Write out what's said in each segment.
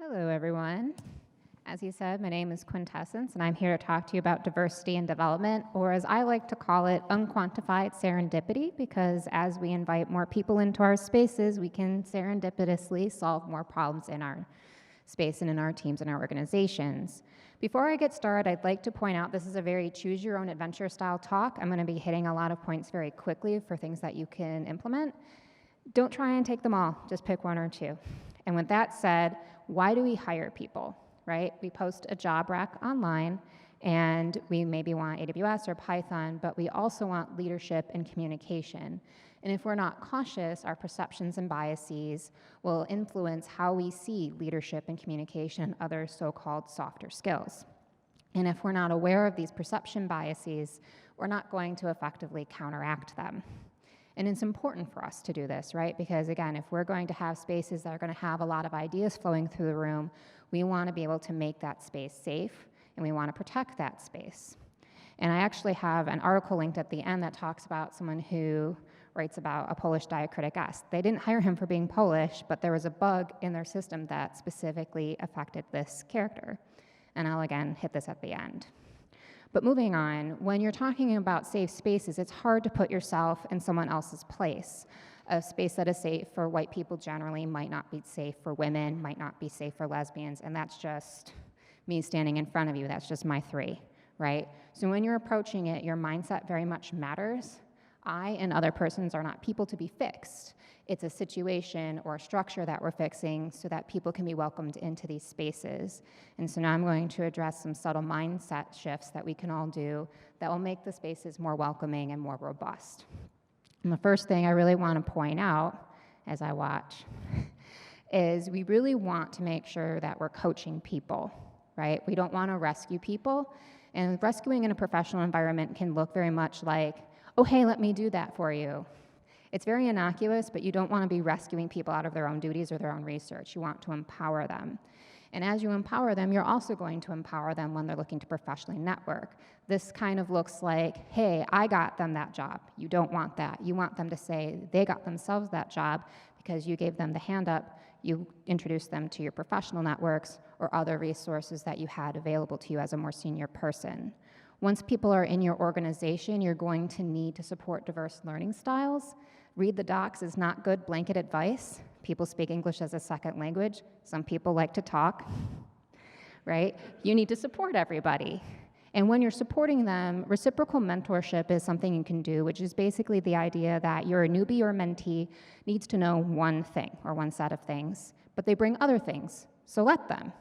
Hello, everyone. As you said, my name is Quintessence, and I'm here to talk to you about diversity and development, or as I like to call it, unquantified serendipity, because as we invite more people into our spaces, we can serendipitously solve more problems in our space and in our teams and our organizations. Before I get started, I'd like to point out this is a very choose-your-own-adventure style talk. I'm going to be hitting a lot of points very quickly for things that you can implement. Don't try and take them all, just pick one or two. And with that said, why do we hire people, right? We post a job rec online, and we maybe want AWS or Python, but we also want leadership and communication. And if we're not cautious, our perceptions and biases will influence how we see leadership and communication and other so-called softer skills. And if we're not aware of these perception biases, we're not going to effectively counteract them. And it's important for us to do this, right? Because again, if we're going to have spaces that are going to have a lot of ideas flowing through the room, we want to be able to make that space safe, and we want to protect that space. And I actually have an article linked at the end that talks about someone who writes about a Polish diacritic S. They didn't hire him for being Polish, but there was a bug in their system that specifically affected this character. And I'll again hit this at the end. But moving on, when you're talking about safe spaces, it's hard to put yourself in someone else's place. A space that is safe for white people generally might not be safe for women, might not be safe for lesbians, and that's just me standing in front of you. That's just my three, right? So when you're approaching it, your mindset very much matters. I and other persons are not people to be fixed. It's a situation or a structure that we're fixing so that people can be welcomed into these spaces. And so now I'm going to address some subtle mindset shifts that we can all do that will make the spaces more welcoming and more robust. And the first thing I really want to point out as I watch is we really want to make sure that we're coaching people, right? We don't want to rescue people. And rescuing in a professional environment can look very much like, oh, hey, let me do that for you. It's very innocuous, but you don't want to be rescuing people out of their own duties or their own research. You want to empower them. And as you empower them, you're also going to empower them when they're looking to professionally network. This kind of looks like, hey, I got them that job. You don't want that. You want them to say they got themselves that job because you gave them the hand up, you introduced them to your professional networks or other resources that you had available to you as a more senior person. Once people are in your organization, you're going to need to support diverse learning styles. Read the docs is not good blanket advice. People speak English as a second language. Some people like to talk, right? You need to support everybody. And when you're supporting them, reciprocal mentorship is something you can do, which is basically the idea that your newbie or mentee needs to know one thing or one set of things, but they bring other things, so let them.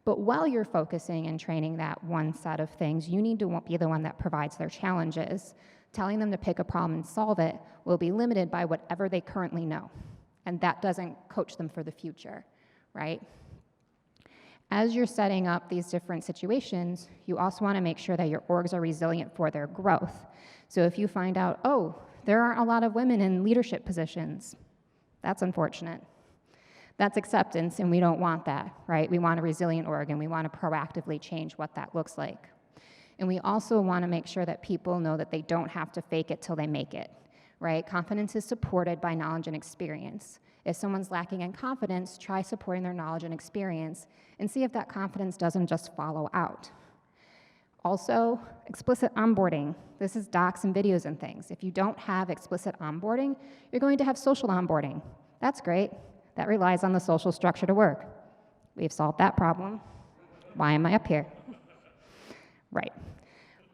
But while you're focusing and training that one set of things, you need to be the one that provides their challenges. Telling them to pick a problem and solve it will be limited by whatever they currently know. And that doesn't coach them for the future, right? As you're setting up these different situations, you also want to make sure that your orgs are resilient for their growth. So if you find out, oh, there aren't a lot of women in leadership positions, that's unfortunate. That's acceptance, and we don't want that, right? We want a resilient org, and we want to proactively change what that looks like. And we also want to make sure that people know that they don't have to fake it till they make it, right? Confidence is supported by knowledge and experience. If someone's lacking in confidence, try supporting their knowledge and experience and see if that confidence doesn't just follow out. Also, explicit onboarding. This is docs and videos and things. If you don't have explicit onboarding, you're going to have social onboarding. That's great. That relies on the social structure to work. We've solved that problem. Why am I up here? Right.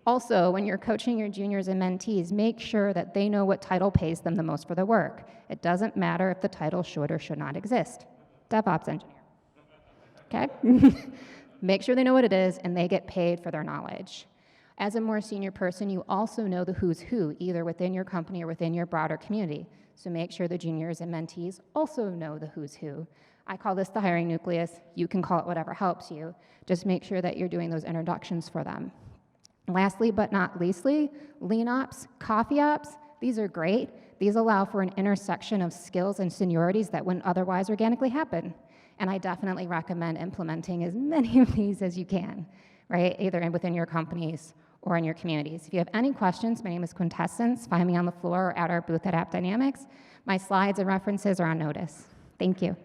Also, when you're coaching your juniors and mentees, make sure that they know what title pays them the most for the work. It doesn't matter if the title should or should not exist. DevOps engineer. Okay? Make sure they know what it is and they get paid for their knowledge. As a more senior person, you also know the who's who, either within your company or within your broader community. So make sure the juniors and mentees also know the who's who. I call this the hiring nucleus. You can call it whatever helps you. Just make sure that you're doing those introductions for them. Lastly, but not leastly, lean ops, coffee ops, these are great. These allow for an intersection of skills and seniorities that wouldn't otherwise organically happen. And I definitely recommend implementing as many of these as you can, right? Either within your companies or in your communities. If you have any questions, my name is Quintessence. Find me on the floor or at our booth at App Dynamics. My slides and references are on notice. Thank you.